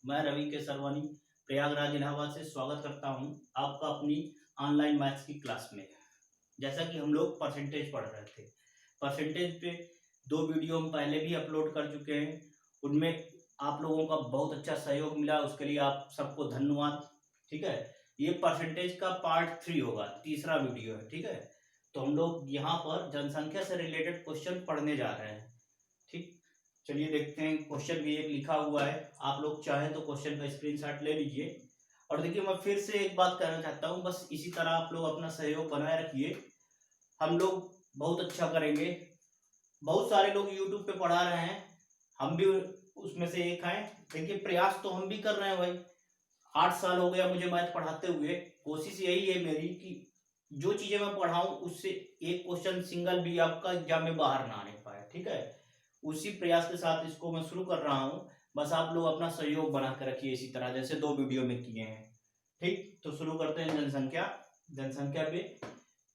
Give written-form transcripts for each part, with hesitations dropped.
मैं रवि के सरवानी प्रयागराज इलाहाबाद से स्वागत करता हूं आपका अपनी ऑनलाइन मैथ्स की क्लास में। जैसा कि हम लोग परसेंटेज पढ़ रहे थे, परसेंटेज पे दो वीडियो हम पहले भी अपलोड कर चुके हैं। उनमें आप लोगों का बहुत अच्छा सहयोग मिला, उसके लिए आप सबको धन्यवाद। ठीक है, ये परसेंटेज का पार्ट 3 होगा, तीसरा वीडियो है। ठीक है, तो हम लोग यहाँ पर जनसंख्या से रिलेटेड क्वेश्चन पढ़ने जा रहे हैं। ठीक, चलिए देखते हैं। क्वेश्चन भी एक लिखा हुआ है, आप लोग चाहें तो क्वेश्चन का स्क्रीनशॉट ले लीजिए। और देखिए, मैं फिर से एक बात कहना चाहता हूं, बस इसी तरह आप लोग अपना सहयोग बनाए रखिए, हम लोग बहुत अच्छा करेंगे। बहुत सारे लोग यूट्यूब पे पढ़ा रहे हैं, हम भी उसमें से एक हैं। देखिए, प्रयास तो हम भी कर रहे हैं भाई। 8 साल हो गया मुझे मैथ पढ़ाते हुए। कोशिश यही है मेरी कि जो चीजें मैं पढ़ाऊं उससे एक क्वेश्चन सिंगल भी आपका एग्जाम में बाहर ना आने पाए। ठीक है, उसी प्रयास के साथ इसको मैं शुरू कर रहा हूं। बस आप लोग अपना सहयोग बना कर रखिए, इसी तरह जैसे दो वीडियो में किए हैं। ठीक, तो शुरू करते हैं। जनसंख्या, जनसंख्या पे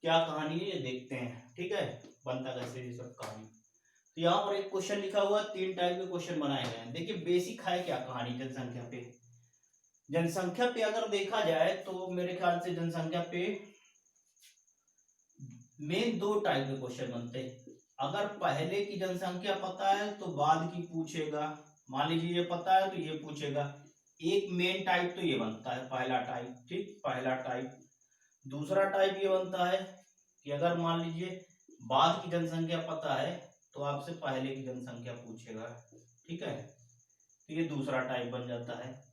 क्या कहानी है ये देखते हैं। ठीक है, बनता कैसे ये सब कहानी। तो यहाँ पर एक क्वेश्चन लिखा हुआ, 3 टाइप के क्वेश्चन बनाए गए हैं। देखिए, बेसिक है क्या कहानी जनसंख्या पे। जनसंख्या पे अगर देखा जाए तो मेरे ख्याल से जनसंख्या पे मेन 2 टाइप के क्वेश्चन बनते हैं। अगर पहले की जनसंख्या पता है तो बाद की पूछेगा। मान लीजिए ये पता है तो ये पूछेगा। एक मेन टाइप तो ये बनता है, पहला टाइप। ठीक, पहला टाइप। दूसरा टाइप ये बनता है कि अगर मान लीजिए बाद की जनसंख्या पता है तो आपसे पहले की जनसंख्या पूछेगा। ठीक है, तो ये दूसरा टाइप बन जाता है।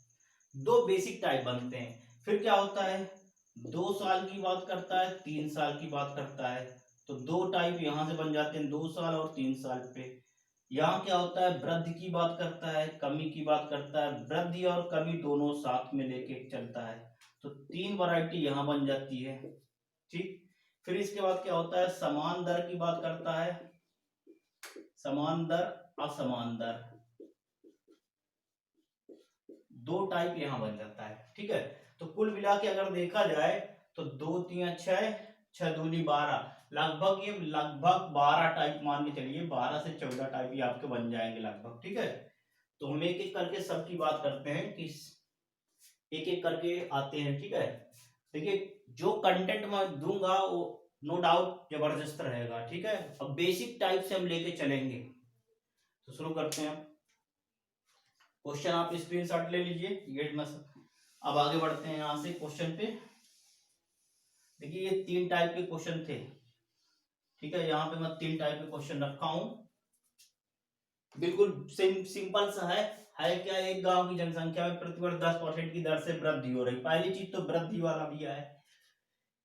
दो बेसिक टाइप बनते हैं। फिर क्या होता है, 2 साल की बात करता है, 3 साल की बात करता है। तो दो टाइप यहां से बन जाते हैं, 2 साल और 3 साल पे। यहाँ क्या होता है, वृद्धि की बात करता है, कमी की बात करता है। वृद्धि और कमी दोनों साथ में लेके चलता है। तो 3 वैरायटी यहाँ बन जाती है। ठीक, फिर इसके बाद क्या होता है, समान दर की बात करता है, समान दर, असमान दर। 2 टाइप यहाँ बन जाता है। ठीक है, तो कुल मिला के अगर देखा जाए तो 2 3 6, 6 दूनी 12, लगभग ये लगभग 12 टाइप मान के चलिए, 12 से 14 टाइप ये आपके बन जाएंगे लगभग। ठीक है, तो हम एक एक करके सबकी बात करते हैं कि एक एक करके आते हैं। ठीक है, देखिए, जो कंटेंट मैं दूंगा वो नो डाउट जबरदस्त रहेगा। ठीक है, अब बेसिक टाइप से हम लेके चलेंगे। तो शुरू करते हैं। क्वेश्चन आप स्क्रीनशॉट ले लीजिए, ये मैं अब आगे बढ़ते हैं यहां से क्वेश्चन पे। देखिए, ये 3 टाइप के क्वेश्चन थे। ठीक है, यहाँ पे मैं 3 टाइप के क्वेश्चन रखा हूं। बिल्कुल सिंपल सा है क्या, एक गांव की जनसंख्या में प्रतिवर्ष 10% की दर से वृद्धि हो रही। पहली चीज तो वृद्धि वाला भी है,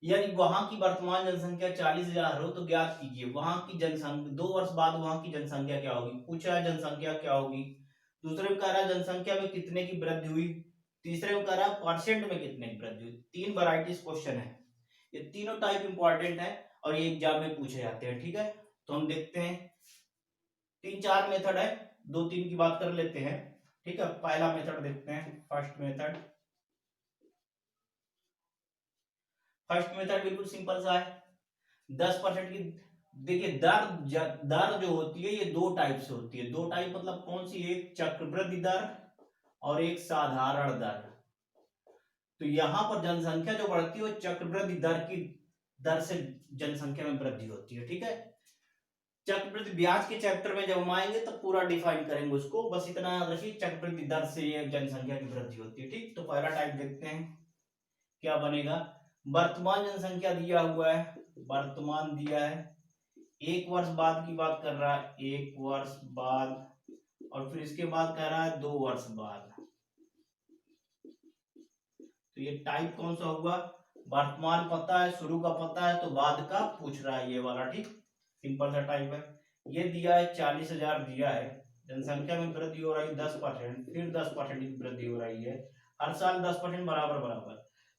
यानी वहां की वर्तमान जनसंख्या 40,000 हो तो ज्ञात कीजिए वहां की जनसंख्या 2 वर्ष बाद वहां की जनसंख्या क्या होगी। पूछा है जनसंख्या क्या होगी। दूसरे में कह रहा है जनसंख्या में कितने की वृद्धि हुई। तीसरे में कह रहा है परसेंट में कितने की वृद्धि हुई। 3 वैरायटीज क्वेश्चन है, ये तीनों टाइप इंपॉर्टेंट है और ये एग्जाम में पूछे जाते हैं। ठीक है, तो हम देखते हैं। 3 4 मेथड है, 2 3 की बात कर लेते हैं। ठीक है, पहला मेथड देखते हैं। फर्स्ट मेथड बिल्कुल सिंपल सा है, 10% की। देखिए, दर जो होती है ये 2 टाइप से होती है। 2 टाइप मतलब कौन सी, एक चक्रवृद्धि दर और एक साधारण दर। तो यहां पर जनसंख्या जो बढ़ती है वो चक्रवृद्धि दर की दर से जनसंख्या में वृद्धि होती है। ठीक है, चक्रवृद्धि ब्याज के चैप्टर में जब हम आएंगे तब पूरा डिफाइन करेंगे उसको, बस इतना याद रखिए, चक्रवृद्धि दर से ये जनसंख्या की वृद्धि होती है। ठीक, तो पहला टाइप देखते हैं क्या बनेगा। वर्तमान जनसंख्या दिया हुआ है, वर्तमान दिया है, 1 वर्ष बाद की बात कर रहा है, 1 वर्ष बाद, और फिर इसके बाद कह रहा है 2 वर्ष बाद। तो ये टाइप कौन सा हुआ, वर्तमान पता है, शुरू का पता है, तो बाद का पूछ रहा है ये वाला। ठीक, सिंपल सा टाइप है। ये दिया है 40,000 दिया है, जनसंख्या में वृद्धि हो रही है 10%, फिर 10% की वृद्धि हो रही है, हर साल 10% बराबर बराबर।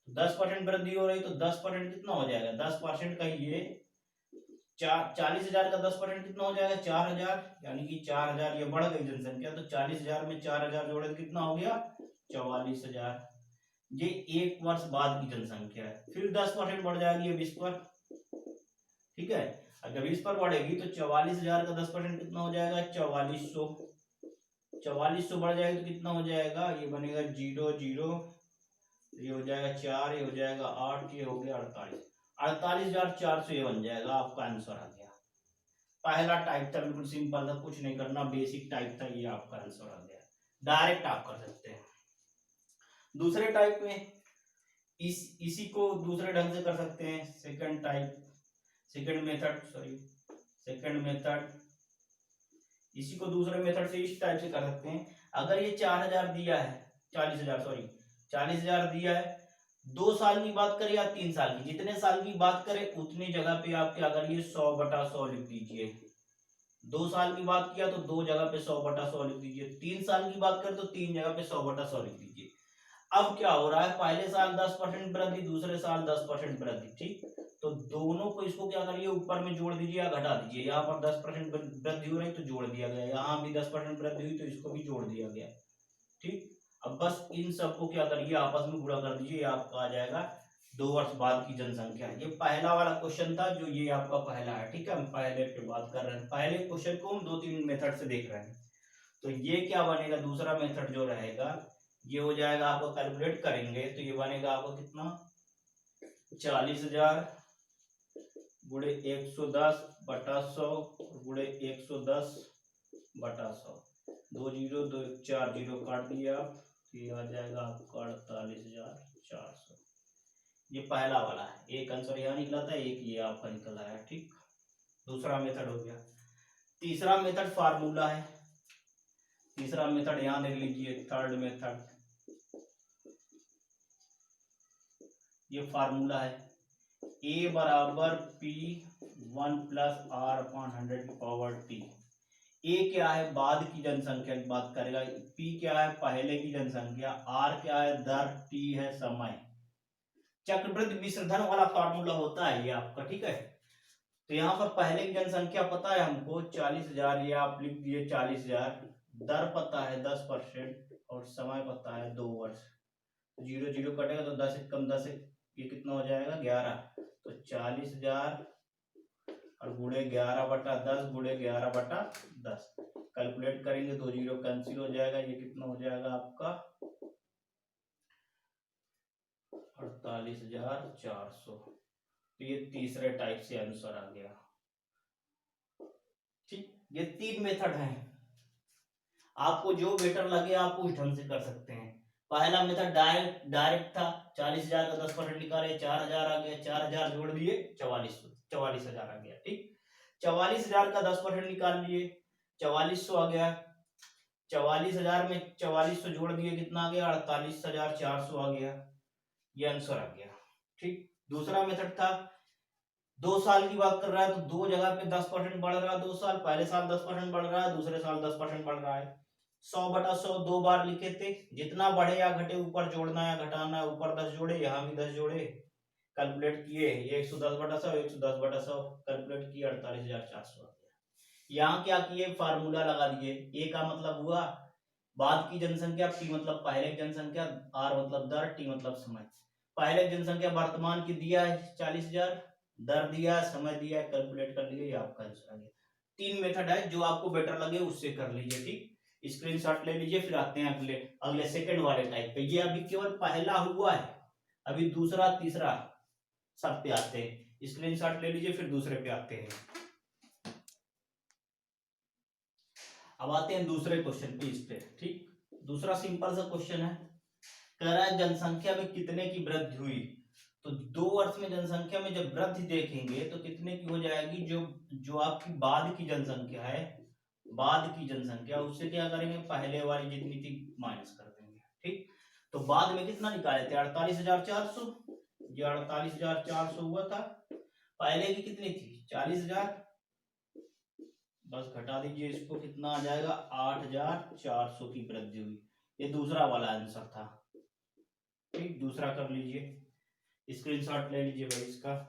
तो 10% वृद्धि हो रही, तो 10% कितना हो जाएगा, 10% का ये 40,000 का 10% कितना हो जाएगा, 4,000। यानी कि 4,000 ये बढ़ गई जनसंख्या, तो 40,000 में 4,000 जोड़े तो कितना हो गया, 44,000। ये 1 वर्ष बाद की जनसंख्या है। फिर 10% बढ़ जाएगी अब इस पर। ठीक है, और जब इस पर बढ़ेगी तो 44,000 का 10% कितना हो जाएगा, 4400। 4400 बढ़ जाएगा तो कितना हो जाएगा, ये बनेगा 0 0, ये हो जाएगा 4, ये हो जाएगा 8, ये हो गया 48, 48,400 ये बन जाएगा, आपका आंसर आ गया। पहला टाइप था, बिल्कुल सिंपल था, कुछ नहीं करना, बेसिक टाइप था, ये आपका आंसर आ गया। डायरेक्ट आप कर सकते हैं। दूसरे टाइप में इसी को दूसरे ढंग से कर सकते हैं। Second type, second method, sorry second method, इसी को दूसरे मेथड से इस टाइप से कर सकते हैं। अगर ये 4000 दिया है, 40,000 सॉरी 40,000 दिया है, 2 साल की बात करें या 3 साल की, जितने साल की बात करें उतनी जगह पे आप क्या करिए, 100/100 लिख दीजिए। 2 साल की बात किया तो 2 जगह पे 100/100 लिख दीजिए। 3 साल की बात करें तो 3 जगह पे 100/100 लिख दीजिए। अब क्या हो रहा है, पहले साल 10% वृद्धि, दूसरे साल 10% वृद्धि, ठीक। तो दोनों को, इसको क्या करिए, ऊपर में जोड़ दीजिए या घटा दीजिए। यहाँ पर 10% वृद्धि हो रही तो जोड़ दिया गया, यहाँ भी 10% वृद्धि हुई तो इसको भी जोड़ दिया गया, ठीक। अब बस इन सबको क्या करिए, आपस में गुणा कर दीजिए, आपका आ जाएगा 2 वर्ष बाद की जनसंख्या। ये पहला वाला क्वेश्चन था, जो ये आपका पहला है, ठीक है। हम पहले पे बात कर रहे हैं, पहले क्वेश्चन को हम 2-3 मेथड से देख रहे हैं। तो ये क्या बनेगा, दूसरा मेथड जो रहेगा, ये हो जाएगा, आपको कैलकुलेट करेंगे तो ये बनेगा आपको कितना, 40,000 गुणे 110/100 गुणे 110/100, 2 0 2 4 0 काट दिया, तो ये आ जाएगा आपका 48,400। ये पहला वाला है, एक आंसर यहाँ निकला था, एक ये आपका निकल आया, ठीक। दूसरा मेथड हो गया। तीसरा मेथड फार्मूला है। तीसरा मेथड यहाँ देख लीजिए, थर्ड मेथड, ये फार्मूला है, a बराबर P1 + R/100/T। a क्या है, बाद की जनसंख्या की बात करेगा, p क्या है, पहले की जनसंख्या, r क्या है, दर, t है समय। चक्रवृद्धि मिश्रधन वाला फार्मूला होता है ये आपका, ठीक है। तो यहाँ पर पहले की जनसंख्या पता है हमको 40,000, ये आप लिख दिए 40,000, दर पता है 10% और समय पता है 2 वर्ष। 0 0 कटेगा तो 10 कम 10, ये कितना हो जाएगा, 11। तो 40,000 और गुणे 11/10 गुणे 11/10, कैलकुलेट करेंगे तो 0 कैंसिल हो जाएगा, ये कितना हो जाएगा आपका 48,400। तो ये तीसरे टाइप से आंसर आ गया, ठीक। ये 3 मेथड हैं, आपको जो बेटर लगे आप उस ढंग से कर सकते हैं। पहला मेथड डायरेक्ट था, 40,000 का 10% निकाले, 4,000 आ गया, 4,000 जोड़ दिए, 44,000 आ गया, ठीक। 44,000 का 10% निकाल लिए, 4400 आ गया। 44,000 में 4400 जोड़ दिए, कितना आ गया, 48,400 आ गया, ये आंसर आ गया, ठीक। दूसरा मेथड था, 2 साल की बात कर रहा है तो 2 जगह पे 10% बढ़ रहा है, 2 साल, पहले साल 10% बढ़ रहा है, दूसरे साल 10% बढ़ रहा है। 100/100 2 बार लिखे थे, जितना बढ़े या घटे ऊपर जोड़ना या घटाना है, ऊपर 10 जोड़े, यहाँ भी 10 जोड़े, कैलकुलेट किए, ये 110/100 110/100 कैलकुलेट किए, 48,400 आ गया। यहाँ क्या किए, फार्मूला लगा दिए। ए का मतलब हुआ बाद की जनसंख्या, पी मतलब पहले की जनसंख्या, आर मतलब दर, टी मतलब समय। पहले की जनसंख्या वर्तमान की दिया है 40,000, दर दिया है, समय दिया है, कैलकुलेट कर लिए, ये आपका आंसर आ गया। 3 मेथड है, जो आपको बेटर लगे उससे कर लीजिए, ठीक। स्क्रीनशॉट ले लीजिए, फिर आते हैं अगले अगले सेकंड वाले टाइप पे। ये अभी केवल पहला हुआ है, अभी दूसरा तीसरा सब पे आते हैं। स्क्रीनशॉट ले लीजिए, फिर दूसरे पे आते हैं। अब आते हैं दूसरे क्वेश्चन पे, इस पे, ठीक। दूसरा सिंपल सा क्वेश्चन है, कह रहा है जनसंख्या में कितने की वृद्धि हुई। तो 2 वर्ष में जनसंख्या में जब वृद्धि देखेंगे तो कितने की हो जाएगी, जो जो आपकी बाद की जनसंख्या है, बाद की जनसंख्या, उससे क्या करेंगे, पहले वाली जितनी थी माइनस कर देंगे, ठीक। तो बाद में कितना निकाले थे, 48,400, ये 48,400 हुआ था। पहले की कितनी थी, 40,000, बस घटा दीजिए इसको, कितना आ जाएगा, 8,400 की वृद्धि हुई। ये दूसरा वाला आंसर था, ठीक। दूसरा कर लीजिए, स्क्रीनशॉट ले लीजिए भाई इसका।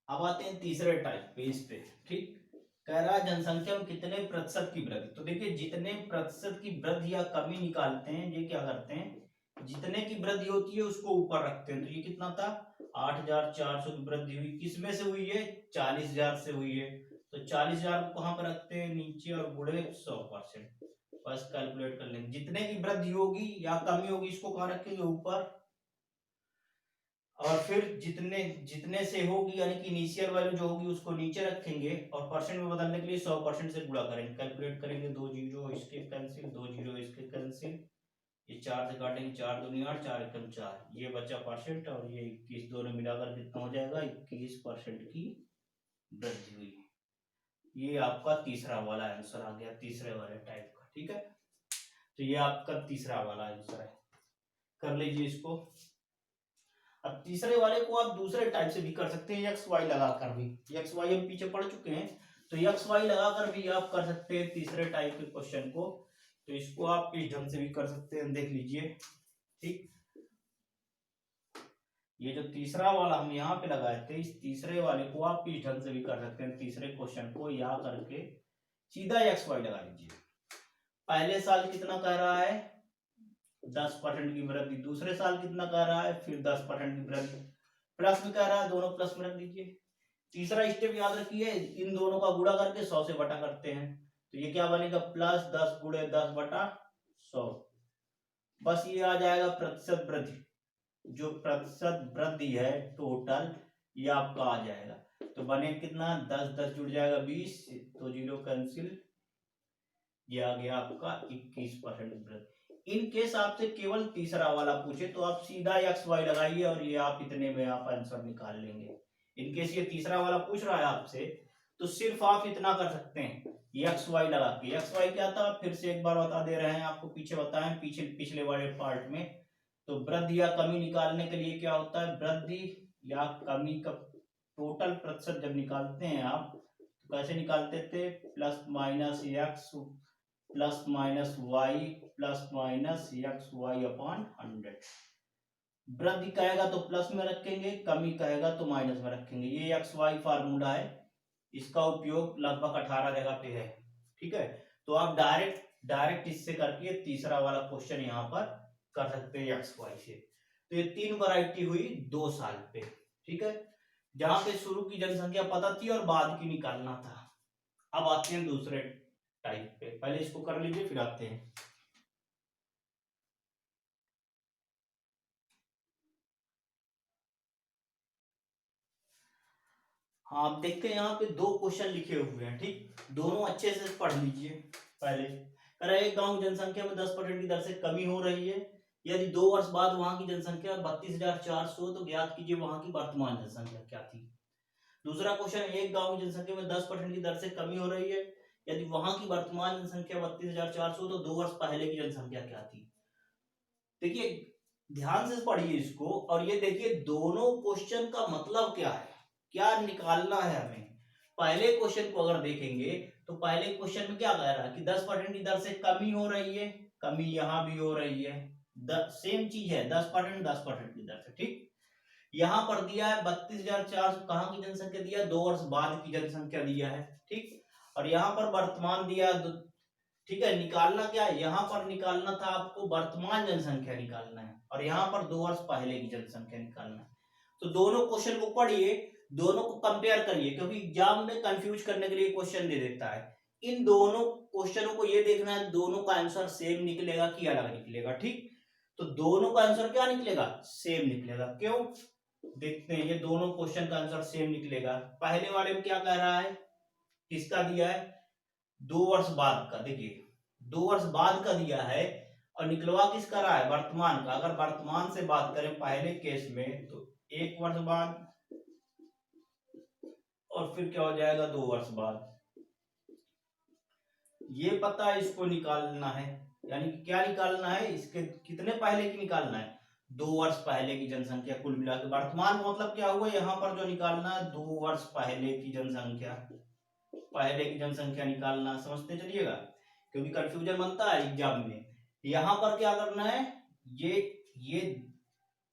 अब आते हैं तीसरे टाइप पे, इस पे, ठीक। कह रहा है जनसंख्या में कितने प्रतिशत की वृद्धि। तो देखिए, जितने प्रतिशत की वृद्धि या कमी निकालते हैं, ये क्या करते हैं, जितने की वृद्धि होती है उसको ऊपर रखते हैं। तो ये कितना था, 8,400 की वृद्धि हुई, किसमें से हुई है, 40,000 से हुई है। तो 40,000 को कहाँ पर रखते हैं, नीचे, और गुणे 100%। बस कैलकुलेट कर लेंगे, जितने की वृद्धि होगी या कमी होगी इसको कहाँ रखेंगे, ऊपर, और फिर जितने जितने से होगी यानी कि इनिशियल वैल्यू जो होगी उसको नीचे रखेंगे, और परसेंट में बदलने के लिए 100% से गुणा करेंगे, कैलकुलेट करेंगे। 2 जीरो इसके कैंसिल, 2 जीरो इसके कैंसिल, ये 4 से काटेंगे, 4 दूनी 8, 4 एकम 4, ये बचा परसेंट, और ये 21 दोनों मिलाकर कितना हो जाएगा, 21% की वृद्धि हुई। ये आपका तीसरा वाला आंसर आ गया, तीसरे वाले टाइप का। ठीक है, तो ये आपका तीसरा वाला आंसर है, कर लीजिए इसको। अब तीसरे वाले को आप दूसरे टाइप से भी कर सकते हैं, एक्स वाई लगाकर भी। एक्स वाई हम पीछे पढ़ चुके हैं, तो एक्स वाई लगाकर भी आप कर सकते हैं तीसरे टाइप के क्वेश्चन को। तो इसको आप इस ढंग से भी कर सकते हैं, देख लीजिए। ठीक, ये जो तीसरा वाला हम यहाँ पे लगाए थे, इस तीसरे वाले को आप इस ढंग से भी कर सकते हैं। तीसरे क्वेश्चन को या करके सीधा एक्स वाई लगा लीजिए। पहले साल कितना कह रहा है, 10% की वृद्धि, दूसरे साल कितना कह रहा है, फिर 10% की वृद्धि, प्लस में कह रहा है, दोनों प्लस में रख दीजिए। तीसरा स्टेप याद रखिए, इन दोनों का गुणा करके 100 से बटा करते हैं, तो ये क्या बनेगा, प्लस 10 गुणे 10 बटा 100। बस ये आ जाएगा प्रतिशत वृद्धि, जो प्रतिशत वृद्धि है टोटल, ये आपका आ जाएगा। तो बने कितना, 10 10 जुड़ जाएगा 20, तो जीरो कैंसिल, ये आ गया आपका 21% वृद्धि। इन केस आपसे केवल तीसरा वाला पूछे तो आप सीधा एक्स वाई लगाइए, और ये आप इतने में आप आंसर निकाल लेंगे। इन केस ये तीसरा वाला पूछ रहा है आपसे, तो सिर्फ आप इतना कर सकते हैं, एक्स वाई लगा के। एक्स वाई क्या था, फिर से एक बार बता दे रहे हैं आपको, पीछे बताएं, पिछले वाले पार्ट में। तो वृद्धि या कमी निकालने के लिए क्या होता है, वृद्धि या कमी का टोटल प्रतिशत जब निकालते हैं आप, तो कैसे निकालते थे, plus minus x plus minus y plus minus x y upon 100। वृद्धि कहेगा तो प्लस में रखेंगे, कमी कहेगा तो माइनस में रखेंगे। ये एक्स वाई फार्मूला है, इसका उपयोग लगभग 18 जगह पे है। ठीक है, तो आप डायरेक्ट इससे करके तीसरा वाला क्वेश्चन यहाँ पर कर सकते हैं एक्स वाई से। तो ये 3 वैरायटी हुई 2 साल पे। ठीक है, जहां पे शुरू की जनसंख्या पता थी और बाद की निकालना था। अब आते हैं दूसरे टाइप पे, पहले इसको कर लीजिए फिर आते हैं। हाँ, आप देखते हैं यहाँ पे 2 क्वेश्चन लिखे हुए हैं। ठीक, दोनों अच्छे से पढ़ लीजिए। पहले कह रहा है, एक गांव की जनसंख्या में 10% की दर से कमी हो रही है, यदि 2 वर्ष बाद वहां की जनसंख्या 32,400, तो ज्ञात कीजिए वहां की वर्तमान जनसंख्या क्या थी। दूसरा क्वेश्चन, एक गांव की जनसंख्या में 10% की दर से कमी हो रही है, यदि वहां की वर्तमान जनसंख्या 32,400, तो 2 वर्ष पहले की जनसंख्या क्या थी। देखिए, ध्यान से पढ़िए इसको, और ये देखिए दोनों क्वेश्चन का मतलब क्या है, क्या निकालना है हमें। पहले क्वेश्चन को अगर देखेंगे, तो पहले क्वेश्चन में क्या कह रहा है कि 10% की दर से कमी हो रही है, कमी यहां भी हो रही है, सेम चीज है, 10% की दर से। ठीक, यहां पर दिया है 32,400, कहां की जनसंख्या दिया, 2 वर्ष बाद की जनसंख्या दिया है। ठीक, और यहाँ पर वर्तमान दिया। ठीक है, निकालना क्या है, यहाँ पर निकालना था आपको वर्तमान जनसंख्या निकालना है, और यहाँ पर 2 वर्ष पहले की जनसंख्या निकालना है। तो दोनों क्वेश्चन को पढ़िए, दोनों को कंपेयर करिए, क्योंकि एग्जाम में कंफ्यूज करने के लिए क्वेश्चन दे देता है। इन दोनों क्वेश्चनों को ये देखना है, दोनों का आंसर सेम निकलेगा कि अलग निकलेगा। ठीक, तो दोनों का आंसर क्या निकलेगा, सेम निकलेगा। क्यों, देखते हैं, ये दोनों क्वेश्चन का आंसर सेम निकलेगा। पहले वाले में क्या कह रहा है, किसका दिया है, 2 वर्ष बाद का। देखिए, 2 वर्ष बाद का दिया है, और निकलवा किसका रहा है, वर्तमान का। अगर वर्तमान से बात करें पहले केस में, तो 1 वर्ष बाद, और फिर क्या हो जाएगा, 2 वर्ष बाद। ये पता है, इसको निकालना है, यानी कि क्या निकालना है, इसके कितने पहले की निकालना है, 2 वर्ष पहले की जनसंख्या कुल मिला के। वर्तमान मतलब क्या हुआ, यहाँ पर जो निकालना है 2 वर्ष पहले की जनसंख्या, पहले की जनसंख्या निकालना, समझते चलिएगा, क्योंकि कंफ्यूजन बनता है एग्जाम में। यहाँ पर क्या करना है, ये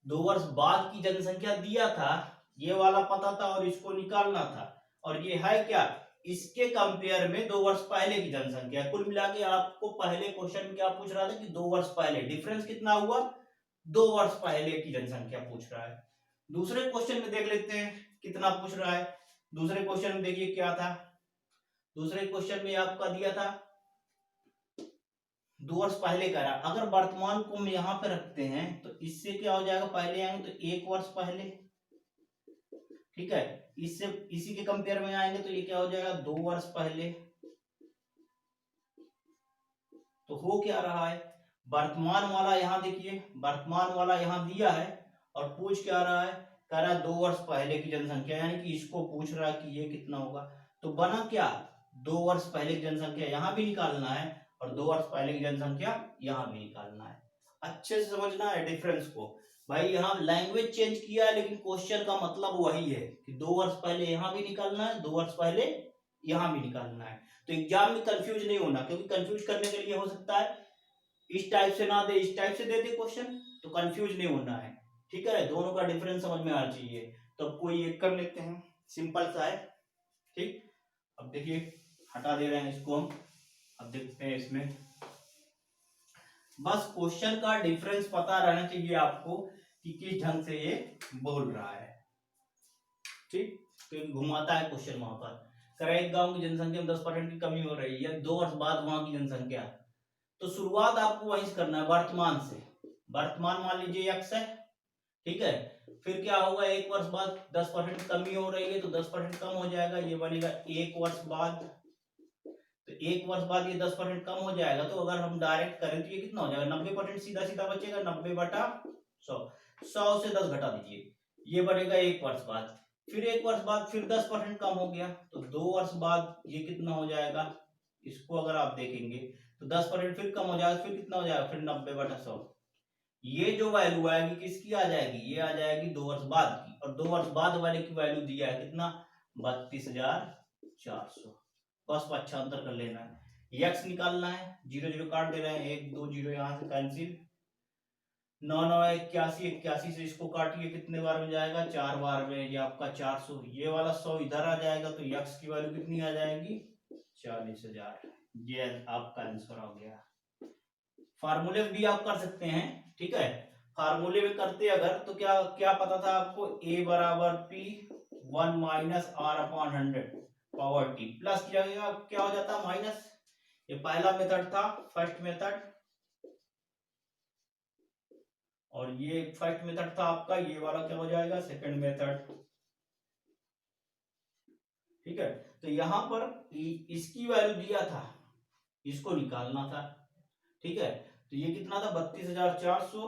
2 वर्ष बाद की जनसंख्या दिया था, ये वाला पता था, और इसको निकालना था। और ये है क्या, इसके कंपेयर में 2 वर्ष पहले की जनसंख्या। कुल मिला के आपको पहले क्वेश्चन में क्या पूछ रहा था कि 2 वर्ष पहले, डिफरेंस कितना हुआ, 2 वर्ष पहले की जनसंख्या पूछ रहा है। दूसरे क्वेश्चन में देख लेते हैं कितना पूछ रहा है। दूसरे क्वेश्चन में देखिए क्या था, दूसरे क्वेश्चन में आपका दिया था 2 वर्ष पहले का रहा। अगर वर्तमान को हम यहाँ पे रखते हैं तो इससे क्या हो जाएगा, पहले आएंगे तो 1 वर्ष पहले, ठीक है। इससे इसी के कंपेयर में आएंगे तो ये क्या हो जाएगा, 2 वर्ष पहले। तो हो क्या रहा है, वर्तमान वाला यहाँ देखिए, वर्तमान वाला यहाँ दिया है और पूछ क्या रहा है, कह रहा है 2 वर्ष पहले की जनसंख्या, यानी कि इसको पूछ रहा है कि ये कितना होगा। तो बना क्या, 2 वर्ष पहले की जनसंख्या यहाँ भी निकालना है और 2 वर्ष पहले की जनसंख्या यहाँ भी निकालना है। अच्छे से समझना है डिफरेंस को भाई। यहाँ लैंग्वेज चेंज किया है लेकिन क्वेश्चन का मतलब वही है कि 2 वर्ष पहले यहाँ भी निकालना है, 2 वर्ष पहले यहाँ भी निकालना है। तो एग्जाम में कंफ्यूज नहीं होना, क्योंकि कंफ्यूज करने के लिए हो सकता है इस टाइप से ना दे, इस टाइप से दे दे क्वेश्चन, तो कंफ्यूज नहीं होना है, ठीक है। दोनों का डिफरेंस समझ में आना चाहिए। तो कोई एक कर लेते हैं, सिंपल सा है, ठीक। अब देखिए हटा दे रहे हैं इसको हम, अब देखते हैं इसमें। बस क्वेश्चन का डिफरेंस पता रहना चाहिए आपको कि किस ढंग से ये बोल रहा है, ठीक। तो घुमाता है क्वेश्चन वहां पर, करे एक गांव की जनसंख्या में 10% की कमी हो रही है 2 वर्ष बाद वहां की जनसंख्या। तो शुरुआत आपको वहीं से करना है, वर्तमान से। वर्तमान मान लीजिए x है, ठीक है। फिर क्या होगा, 1 वर्ष बाद 10% कमी हो रही है तो 10% कम हो जाएगा, ये बनेगा 1 वर्ष बाद। तो 1 वर्ष बाद ये 10% कम हो जाएगा, तो अगर हम डायरेक्ट करें तो ये कितना हो जाएगा, 90% सीधा सीधा बचेगा, 90/100। 100 से 10 घटा दीजिए, ये बनेगा 1 वर्ष बाद। फिर 1 वर्ष बाद फिर 10% कम हो गया, तो 2 वर्ष बाद ये कितना हो जाएगा, इसको अगर आप देखेंगे तो 10% फिर कम हो जाएगा, फिर कितना हो जाएगा, फिर 90/100। ये जो वैल्यू आएगी किसकी आ जाएगी, ये आ जाएगी 2 वर्ष बाद की। और 2 वर्ष बाद वाले की वैल्यू दिया है कितना, 32,400। बस पक्षांतर कर लेना है, एक्स निकालना है, 0 0 काट दे रहे हैं, 1 2 0 यहाँ से कैंसिल, 9 9 81, 81 से इसको काटिए, कितने बार में जाएगा, 4 बार में, ये आपका 400। ये वाला 100 इधर आ जाएगा तो एक्स की वैल्यू कितनी आ जाएगी, 40,000। ये आपका आंसर हो गया। फार्मूले भी आप कर सकते हैं, ठीक है। फार्मूले में करते अगर तो क्या क्या पता था आपको, a बराबर p 1 minus R upon 100 power t, प्लस किया गया क्या हो जाता माइनस। ये पहला मेथड था, फर्स्ट मेथड, और ये फर्स्ट मेथड था आपका, ये वाला क्या हो जाएगा, सेकंड मेथड, ठीक है। तो यहां पर इसकी वैल्यू दिया था, इसको निकालना था, ठीक है। तो ये कितना था, 32,400,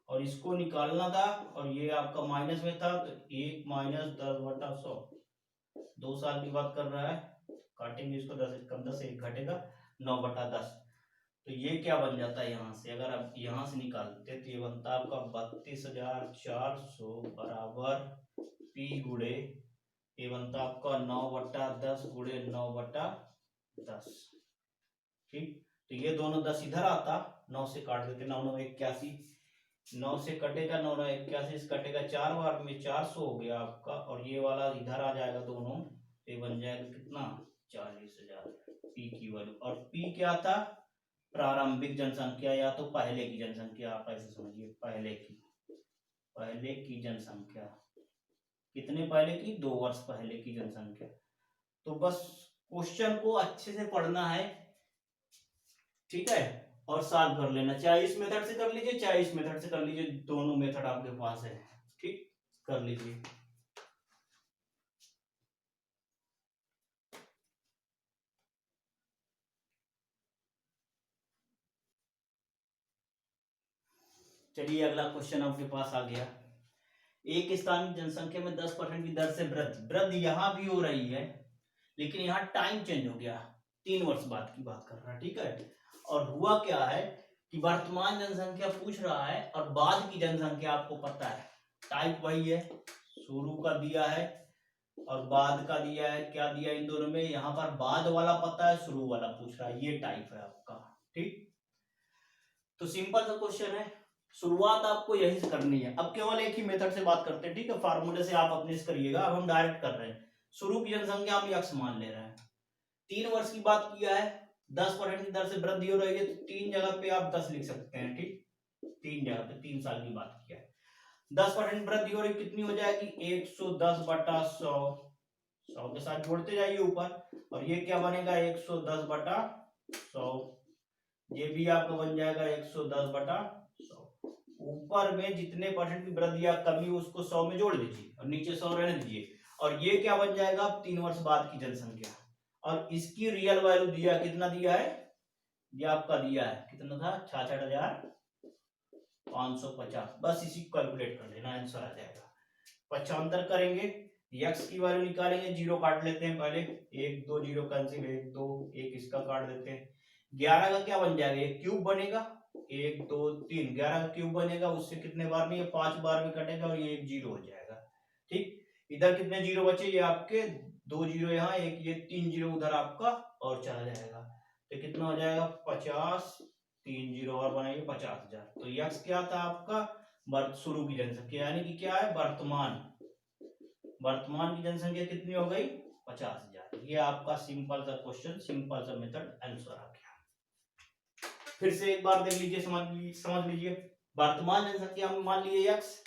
और इसको निकालना था, और ये आपका माइनस में था, तो 1 माइनस 10/100। 2 साल की बात कर रहा है, काटेंगे इसको, 10 कम 10 से 1 घटेगा, 9/10। तो ये क्या बन जाता है, यहाँ से अगर आप यहाँ से निकालते तो ये बनता है आपका 32,400 बराबर p गुड़े, ये बनता है आपका 9/10 गुड़े 9/10, ठीक। तो ये दोनों 10 इधर आता, 9 से काट देते, 9 9 81, 9 से कटेगा 9 9 81 से कटेगा, 4 बार में 400 हो गया आपका, और ये वाला इधर आ जाएगा दोनों, ये बन जाएगा कितना, 40,000 पी की वैल्यू। और पी क्या था, प्रारंभिक जनसंख्या या तो पहले की जनसंख्या, आप ऐसे समझिए, पहले की जनसंख्या, कितने पहले की, 2 वर्ष पहले की जनसंख्या। तो बस क्वेश्चन को अच्छे से पढ़ना है, ठीक है, और सॉल्व कर लेना, चाहे इस मेथड से कर लीजिए चाहे इस मेथड से कर लीजिए, दोनों मेथड आपके पास है, ठीक, कर लीजिए। चलिए अगला क्वेश्चन आपके पास आ गया। एक स्थान की जनसंख्या में 10% की दर से वृद्धि यहां भी हो रही है, लेकिन यहाँ टाइम चेंज हो गया, 3 वर्ष बाद की बात कर रहा है, ठीक है। और हुआ क्या है कि वर्तमान जनसंख्या पूछ रहा है और बाद की जनसंख्या आपको पता है, टाइप वही है, शुरू का दिया है और बाद का दिया है, क्या दिया इन दोनों में, यहाँ पर बाद वाला पता है, शुरू वाला पूछ रहा है, ये टाइप है आपका, ठीक। तो सिंपल सा क्वेश्चन है, शुरुआत आपको यही से करनी है। अब केवल एक ही मेथड से बात करते हैं, ठीक है, फार्मूले से आप अपने से करिएगा, अब हम डायरेक्ट कर रहे हैं। शुरू की जनसंख्या हम x मान ले रहे हैं, 3 वर्ष की बात किया है, 10% की दर से वृद्धि हो रही है, तो 3 जगह पे आप 10 लिख सकते हैं, ठीक, 3 जगह पे, 3 साल की बात किया है, 10% वृद्धि हो रही, कितनी हो जाएगी, 110/100, 100 के साथ जोड़ते जाइए ऊपर, और ये क्या बनेगा 110/100। ये भी आपका बन जाएगा 110/100। ऊपर में जितने परसेंट की वृद्धि या कमी उसको 100 में जोड़ दीजिए और नीचे 100 रहने दीजिए, और ये क्या बन जाएगा 3 वर्ष बाद की जनसंख्या। और इसकी रियल वैल्यू दिया, कितना दिया है, ये आपका दिया है कितना था 66,550। बस इसी को कैलकुलेट कर लेना, आंसर आ जाएगा। 75 करेंगे, यक्स की वैल्यू निकालेंगे, जीरो काट लेते हैं पहले, 1 2 जीरो कैंसिल, 1 2 1 इसका काट देते हैं। 11 का क्या बन जाएगा, एक क्यूब बनेगा, 1 2 3, 11 का क्यूब बनेगा, उससे कितने बार में, ये 5 बार में कटेगा और ये एक जीरो हो जाएगा। ठीक, इधर कितने जीरो बचे, ये आपके 2 जीरो यहाँ, एक ये 3 जीरो उधर आपका और चला जाएगा, तो कितना हो जाएगा 50, 3 जीरो और बनाइए 50,000। तो यक्स क्या था आपका शुरू की जनसंख्या, यानी कि क्या है वर्तमान की जनसंख्या कितनी हो गई 50,000। ये आपका सिंपल सा क्वेश्चन, सिंपल सा मेथड, आंसर आ गया। फिर से एक बार देख लीजिए, समझ लीजिए। वर्तमान जनसंख्या में मान लीजिए यक्स,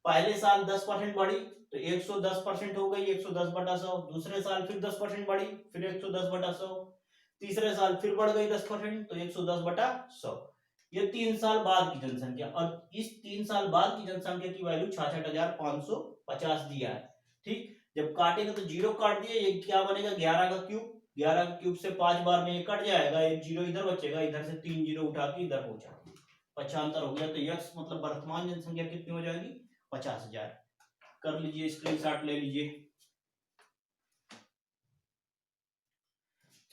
पहले साल 10% बढ़ी तो 110% हो गई 110/100। दूसरे साल फिर 10% बढ़ी, फिर 110/100। तीसरे साल फिर बढ़ गई 10% तो 110/100। ये 3 साल बाद की जनसंख्या, और इस 3 साल बाद की जनसंख्या की वैल्यू 66,550 दिया है। ठीक, जब काटेगा तो जीरो काट दिए, ये क्या बनेगा 11 का क्यूब, 11 का क्यूब से 5 बार में ये कट जाएगा, एक जीरो इधर बचेगा, इधर से 3 जीरो उठा के इधर पहुंचा, 75 हो गया। तो यक्स मतलब वर्तमान जनसंख्या कितनी हो जाएगी 50,000। कर लीजिए, स्क्रीनशॉट ले लीजिए।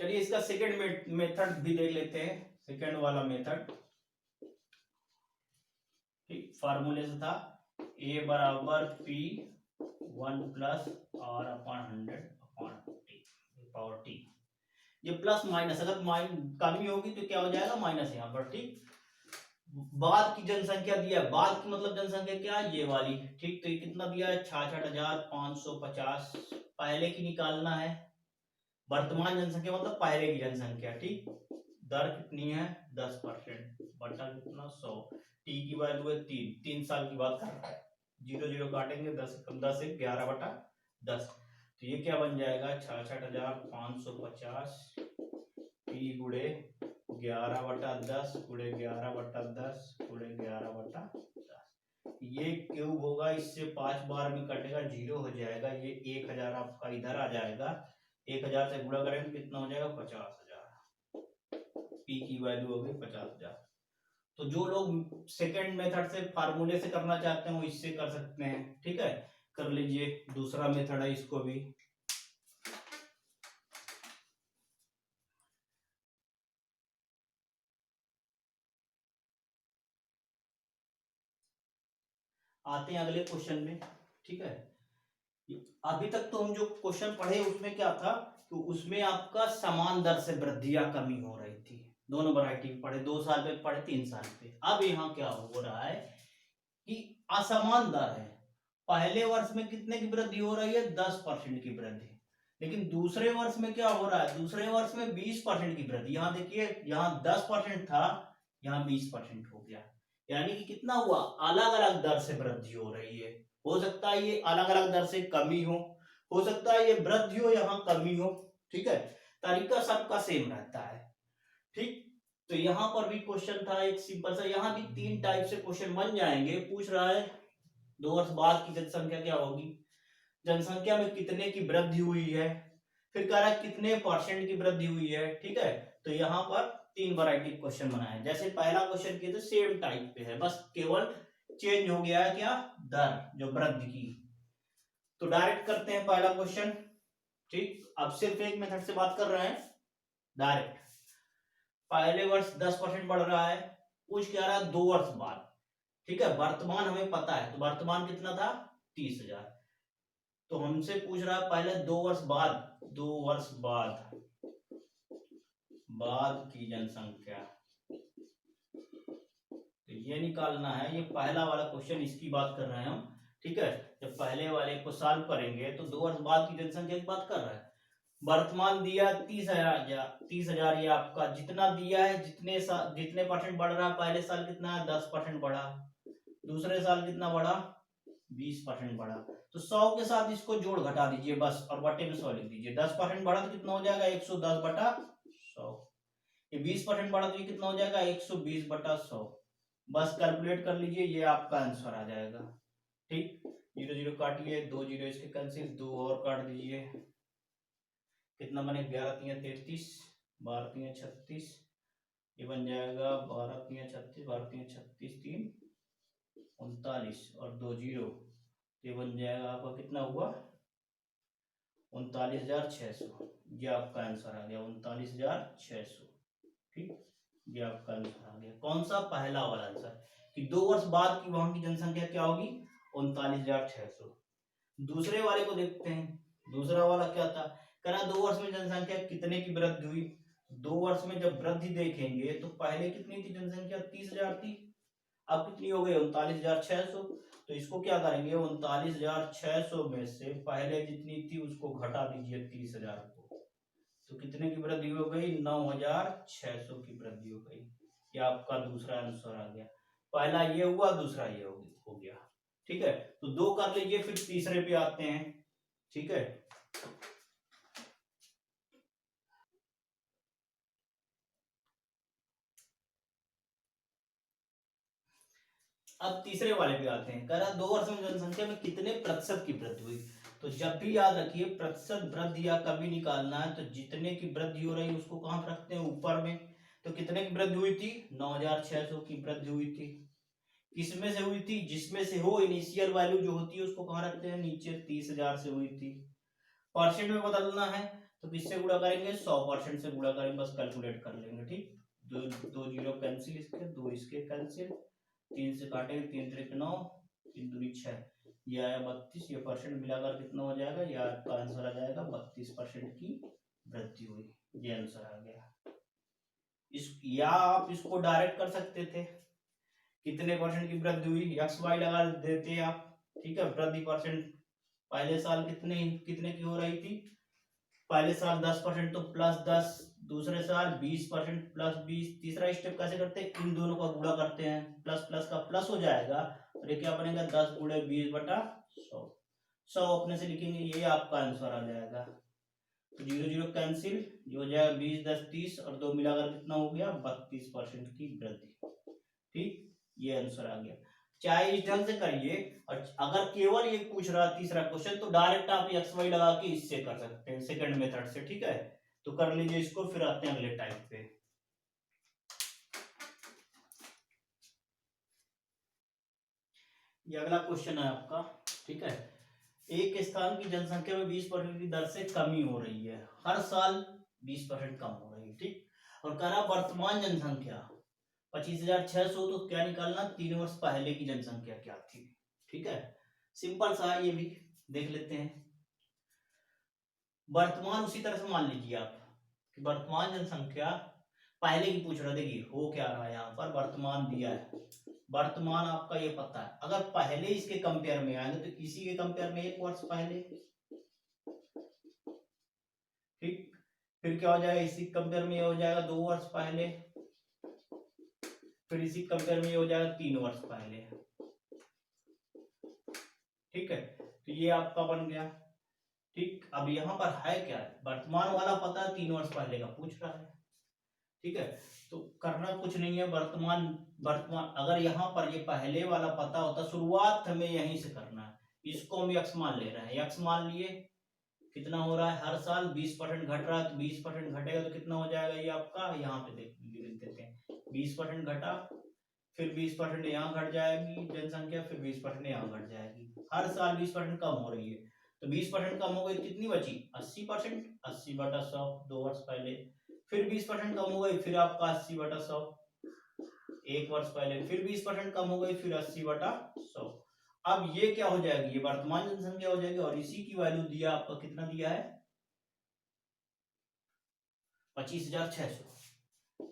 चलिए इसका सेकंड मेथड भी देख लेते हैं, सेकंड वाला मेथड। ठीक, फार्मूले से था a बराबर p 1 plus r upon 100 upon t power t। ये प्लस माइनस, अगर कमी होगी तो क्या हो जाएगा माइनस यहाँ पर। ठीक, बाद की जनसंख्या दिया है, बाद की मतलब जनसंख्या क्या है ये वाली। ठीक, तो ये कितना दिया है 66,550, पहले की निकालना है। वर्तमान जनसंख्या मतलब पहले की जनसंख्या। ठीक, दर कितनी है 10% बटा कितना 100, टी की वैल्यू है 3 साल की बात कर रहा है, जीरो जीरो काटेंगे 10 11/10। तो ये क्या बन जाएगा 66,550 पी गुड़े 11/10 गुड़े 11/10 गुड़े 11/10। ये क्यूब होगा, इससे 5 बार में कटेगा, जीरो हो जाएगा, ये 1000 आपका इधर आ जाएगा, 1000 से गुणा करेंगे कितना हो जाएगा 50,000। पी की वैल्यू हो गई 50,000। तो जो लोग सेकंड मेथड से फार्मूले से करना चाहते हैं वो इससे कर सकते हैं। ठीक है, कर लीजिए, दूसरा मेथड है, इसको भी आते हैं अगले क्वेश्चन में। ठीक है, अभी तक तो हम जो क्वेश्चन पढ़े उसमें क्या था, तो उसमें आपका समान दर से वृद्धि या कमी हो रही थी, दोनों वैरायटी पढ़े, 2 साल पे पढ़े 3 साल पे। अब यहाँ क्या हो रहा है कि असमान दर है, पहले वर्ष में कितने की वृद्धि हो रही है 10% की वृद्धि, लेकिन दूसरे वर्ष में क्या हो रहा है, दूसरे वर्ष में 20% की वृद्धि। यहाँ देखिए, यहाँ 10% था, यहाँ 20% हो गया, यानी कि कितना हुआ, अलग अलग दर से वृद्धि हो रही है। हो सकता है ये अलग अलग दर से कमी हो सकता है ये वृद्धि हो, यहाँ कमी हो। ठीक है, तरीका सबका सेम रहता है। ठीक, तो यहाँ पर भी क्वेश्चन था एक सिंपल सा, यहाँ भी 3 टाइप से क्वेश्चन बन जाएंगे। पूछ रहा है 2 वर्ष बाद की जनसंख्या क्या होगी, जनसंख्या में कितने की वृद्धि हुई है, फिर कह रहा है कितने परसेंट की वृद्धि हुई है। ठीक है, तो यहाँ पर 3 वैरायटी क्वेश्चन बनाए, जैसे पहला क्वेश्चन किए थे सेम टाइप पे है, बस केवल चेंज हो गया है क्या, दर जो वृद्धि की। तो डायरेक्ट करते हैं पहला क्वेश्चन। ठीक, अब सिर्फ एक मेथड से बात कर रहे हैं डायरेक्ट। पहले वर्ष 10% बढ़ रहा है, कुछ क्या रहा है 2 वर्ष बाद। ठीक है, वर्तमान हमें पता है, तो वर्तमान कितना था 30,000। तो हमसे पूछ रहा है पहले 2 वर्ष बाद, 2 वर्ष बाद की जनसंख्या, तो ये निकालना है। ये पहला वाला क्वेश्चन, इसकी बात कर रहे हैं हम। ठीक है, जब पहले वाले को सॉल्व करेंगे तो 2 वर्ष बाद की जनसंख्या की बात कर रहा है। वर्तमान दिया 30,000, ये आपका जितना दिया है, जितने परसेंट बढ़ रहा है, पहले साल कितना है 10% बढ़ा, दूसरे साल कितना बढ़ा 20% बढ़ा, तो 100 के साथ इसको जोड़ घटा दीजिए बस, और बटे में 100 लिख दीजिए। 10% बढ़ा तो कितना हो जाएगा 110/100। ये 20% बढ़ा तो ये कितना हो जाएगा 120/100। बस कैलकुलेट कर लीजिए, ये आपका आंसर आ जाएगा। ठीक, 0 0 काटिए, 2 0 इसके कैंसिल, 2 और काट दीजिए, कितना बने 11 3 33, 12 3 36, ये बन जाएगा 12 3 36, 12 3 36, 3 39 और 2 0, ये बन जाएगा आपका कितना हुआ 39,600। ये आपका आंसर आ गया 39,600। ठीक, ये आपका आंसर आ गया। कौन सा? पहला वाला आंसर, कि 2 वर्ष बाद की वहां की जनसंख्या क्या होगी 39,600। दूसरे वाले को देखते हैं। दूसरा वाला क्या था, कह रहा 2 वर्ष में जनसंख्या कितने की वृद्धि हुई। 2 वर्ष में जब वृद्धि देखेंगे तो पहले कितनी थी जनसंख्या 30,000 थी, अब कितनी हो गई 39,600। तो इसको क्या करेंगे 39,600 में से पहले जितनी थी उसको घटा दीजिए 30,000 को, तो कितने की वृद्धि हो गई 9,600 की वृद्धि हो गई। ये आपका दूसरा आंसर आ गया। पहला ये हुआ, दूसरा ये हो गया। ठीक है, तो 2 कर लीजिए, फिर तीसरे पे आते हैं। ठीक है, अब तीसरे वाले पे आते हैं। कह रहा 2 वर्ष में जनसंख्या में कितने प्रतिशत की वृद्धि हुई। तो जब भी याद रखिए प्रतिशत वृद्धि या कभी निकालना है तो जितने की वृद्धि हो रही है उसको कहां रखते हैं ऊपर में। तो कितने की वृद्धि हुई थी 9,600 की वृद्धि हुई थी। किसमें से हुई थी, जिसमें से हो इनिशियल वैल्यू जो होती है उसको कहां रखते हैं नीचे, 30,000 से हुई थी। परसेंट में बदलना है तो किससे गुणा करेंगे 100% से गुणा करेंगे, बस कैलकुलेट कर लेंगे। ठीक, दो जीरो कैंसिल, इसके 2 इसके कैंसिल, 3 से काटेंगे, 3 3 9, 3 दूनी 6, ये आया 32। ये परसेंट मिलाकर कितना हो जाएगा, ये आपका आंसर आ जाएगा 32% की वृद्धि हुई। ये आंसर आ गया। या आप इसको डायरेक्ट कर सकते थे, कितने परसेंट की वृद्धि हुई एक्स वाई लगा देते आप। ठीक है, वृद्धि परसेंट पहले साल कितने कितने की हो रही थी, पहले साल 10% तो +10, दूसरे साल 20% +20। तीसरा स्टेप कैसे करते हैं, इन दोनों का गुणा करते हैं, प्लस प्लस का प्लस हो जाएगा और ये क्या बनेगा 10 × 20/100। 100 अपने से लिखेंगे, ये आपका आंसर आ जाएगा। 0 0 कैंसिल, ये हो जाएगा 20 10 30 और 2 मिलाकर कितना हो गया 32% की वृद्धि। ठीक, ये आंसर आ गया। चाहे इस ढंग से करिए, और अगर केवल ये पूछ रहा है तीसरा क्वेश्चन तो डायरेक्ट आप एक्स वाई लगा के इससे कर सकते हैं, सेकंड मेथड से। ठीक है, तो कर लीजिए इसको, फिर आते हैं अगले टाइप पे। ये अगला क्वेश्चन है आपका। ठीक है, एक स्थान की जनसंख्या में 20% की दर से कमी हो रही है, हर साल 20% कम हो रही है। ठीक, और कह रहा वर्तमान जनसंख्या 25,600, तो क्या निकालना 3 वर्ष पहले की जनसंख्या क्या थी। ठीक है, सिंपल सा है, ये भी देख लेते हैं। वर्तमान उसी तरह से मान लीजिए आप कि वर्तमान जनसंख्या पहले की पूछ रहा, देखिए हो क्या रहा है यहाँ पर, वर्तमान दिया है, वर्तमान आपका ये पता है। अगर पहले इसके कंपेयर में आएंगे तो इसी के कंपेयर में 1 वर्ष पहले। ठीक, फिर क्या हो जाएगा, इसी कंपेयर में ये हो जाएगा 2 वर्ष पहले, फिर इसी कंपेयर में ये हो जाएगा 3 वर्ष पहले। ठीक है, तो ये आपका बन गया। ठीक, अब यहाँ पर है क्या, वर्तमान वाला पता है, 3 वर्ष पहले का पूछ रहा है। ठीक है, तो करना कुछ नहीं है, वर्तमान वर्तमान अगर यहाँ पर ये पहले वाला पता होता, शुरुआत हमें यहीं से करना है। इसको हम x मान ले रहे हैं, x मान लिए, कितना हो रहा है हर साल 20% घट रहा है, तो 20% घटेगा तो कितना हो जाएगा ये आपका, यहाँ पे देख देते हैं 20% घटा, फिर 20% यहाँ घट जाएगी जनसंख्या, फिर 20% यहाँ घट जाएगी, हर साल 20% कम हो रही है। तो 20% कम हो गई तो कितनी बची 80%, 80/100 2 वर्ष पहले। फिर 20% कम हो गई, फिर आपका 80/100 1 वर्ष पहले, फिर 20% कम हो गई, फिर 80/100। अब ये क्या हो जाएगी, ये वर्तमान जनसंख्या हो जाएगी, और इसी की वैल्यू दिया आपका, कितना दिया है 25,600।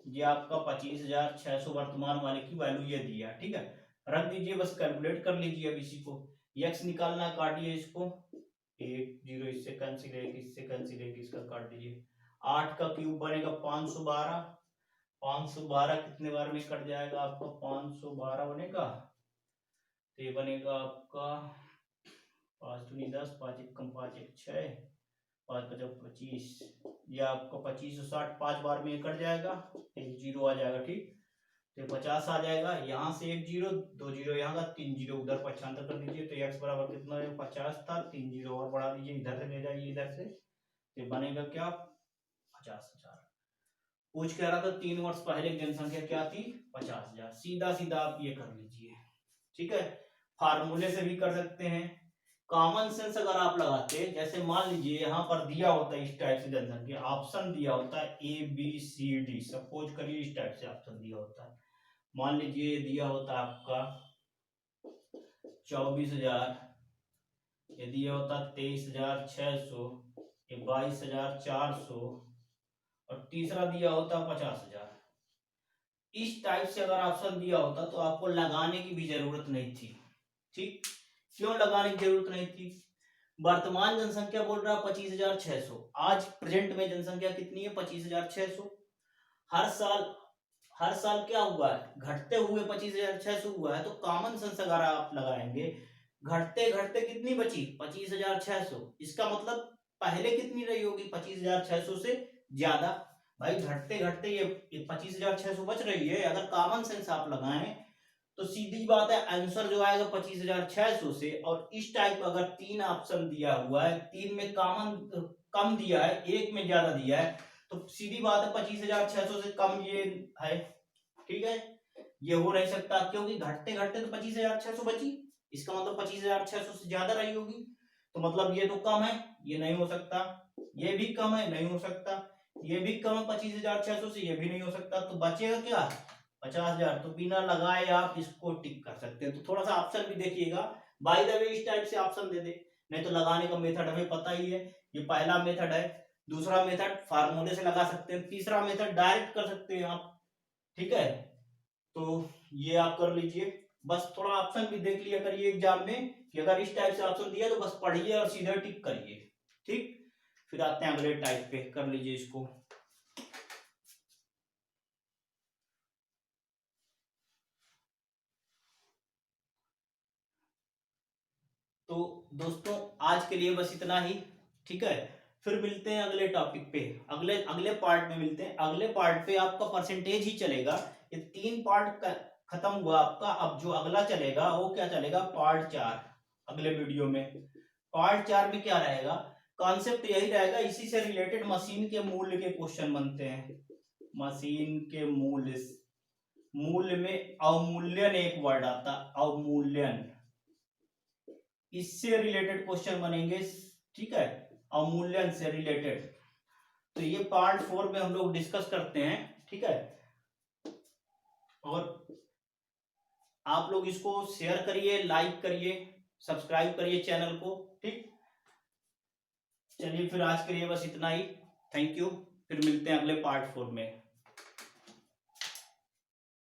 ये आपका 25,600 वर्तमान वाले की वैल्यू ये दिया। ठीक है, रख दीजिए, बस कैलकुलेट कर लीजिए। अब इसी को x निकालना है, काटिए इसको, 1 0 इससे कैंसिल, 1 इससे कैंसिल, 1 इसका काट दीजिए, 8 का क्यूब बनेगा 512, 512 कितने बार में कट जाएगा आपका, 512 बनेगा, तो ये बनेगा आपका 5 दूनी 10, 5 एक कम 5 एक 6, 5 पचा 25, ये आपका 25 और 60 5 बार में कट जाएगा, एक जीरो आ जाएगा। ठीक, तो 50 आ जाएगा, यहाँ से एक जीरो, 2 जीरो यहाँ का, 3 जीरो उधर पक्षांतर कर दीजिए, तो x बराबर कितना है, 50 था, 3 जीरो और बढ़ा दीजिए, इधर से ले जाइए इधर से, तो बनेगा क्या, 50,000। पूछ कह रहा था 3 वर्ष पहले की जनसंख्या क्या थी, 50,000। सीधा सीधा आप ये कर लीजिए। ठीक है, फार्मूले से भी कर सकते हैं, कॉमन सेंस अगर आप लगाते हैं, जैसे मान लीजिए यहाँ पर दिया होता है इस टाइप से जनसंख्या, ऑप्शन दिया होता है ABCD, सपोज करिए इस टाइप से ऑप्शन दिया होता है, मान लीजिए दिया होता है आपका 24,000, ये दिया होता 23,600, ये 22,400, और तीसरा दिया होता 50,000। इस टाइप से अगर ऑप्शन दिया होता तो आपको लगाने की भी जरूरत नहीं थी। ठीक, क्यों लगाने की जरूरत नहीं थी, वर्तमान जनसंख्या बोल रहा है 25,600, आज प्रेजेंट में जनसंख्या कितनी है, 25,600। हर साल क्या हुआ है, घटते हुए 25,600 हुआ है, तो कॉमन सेंस अगर आप लगाएंगे, घटते घटते कितनी बची, 25,600, इसका मतलब पहले कितनी रही होगी, 25,600 से ज्यादा। भाई घटते घटते ये 25,600 बच रही है, अगर कॉमन सेंस आप लगाएं तो सीधी बात है आंसर जो आएगा 25,600 से। और इस टाइप का अगर 3 ऑप्शन दिया हुआ है, 3 में कॉमन कम दिया है, एक में ज्यादा दिया है, तो सीधी बात है 25,600 से कम ये है। ठीक है, ये हो नहीं सकता, क्योंकि घटते घटते तो 25,600 बची, इसका मतलब 25,600 से ज्यादा रही होगी, तो मतलब ये तो कम है, ये नहीं हो सकता, ये भी कम है, नहीं हो सकता, ये भी कम है 25,600 से, ये भी नहीं हो सकता, तो बचेगा क्या, 50,000। तो बिना लगाए आप इसको टिक कर सकते हैं। तो थोड़ा सा ऑप्शन भी देखिएगा, बाय द वे इस टाइप से ऑप्शन दे दे, नहीं तो लगाने का मेथड हमें पता ही है, ये पहला मेथड है, दूसरा मेथड फार्मूले से लगा सकते हैं, तीसरा मेथड डायरेक्ट कर सकते हैं आप। ठीक है, तो ये आप कर लीजिए, बस थोड़ा ऑप्शन भी देख लिया करिए एग्जाम में, कि अगर इस टाइप से ऑप्शन दिया तो बस पढ़िए और सीधे टिक करिए। ठीक, फिर आते हैं अगले टाइप पे, कर लीजिए इसको। तो दोस्तों आज के लिए बस इतना ही। ठीक है, फिर मिलते हैं अगले टॉपिक पे, अगले अगले पार्ट में मिलते हैं। अगले पार्ट पे आपका परसेंटेज ही चलेगा, ये 3 पार्ट खत्म हुआ आपका, अब जो अगला चलेगा वो क्या चलेगा, पार्ट 4 अगले वीडियो में। पार्ट 4 में क्या रहेगा, कॉन्सेप्ट यही रहेगा, इसी से रिलेटेड मशीन के मूल्य के क्वेश्चन बनते हैं। मशीन के मूल्य, मूल्य में अवमूल्यन एक वर्ड आता, अवमूल्यन, इससे रिलेटेड क्वेश्चन बनेंगे। ठीक है, अवमूल्यन से रिलेटेड, तो ये पार्ट 4 में हम लोग डिस्कस करते हैं। ठीक है, और आप लोग इसको शेयर करिए, लाइक करिए, सब्सक्राइब करिए चैनल को। ठीक, चलिए फिर आज के लिए बस इतना ही, थैंक यू, फिर मिलते हैं अगले पार्ट 4 में।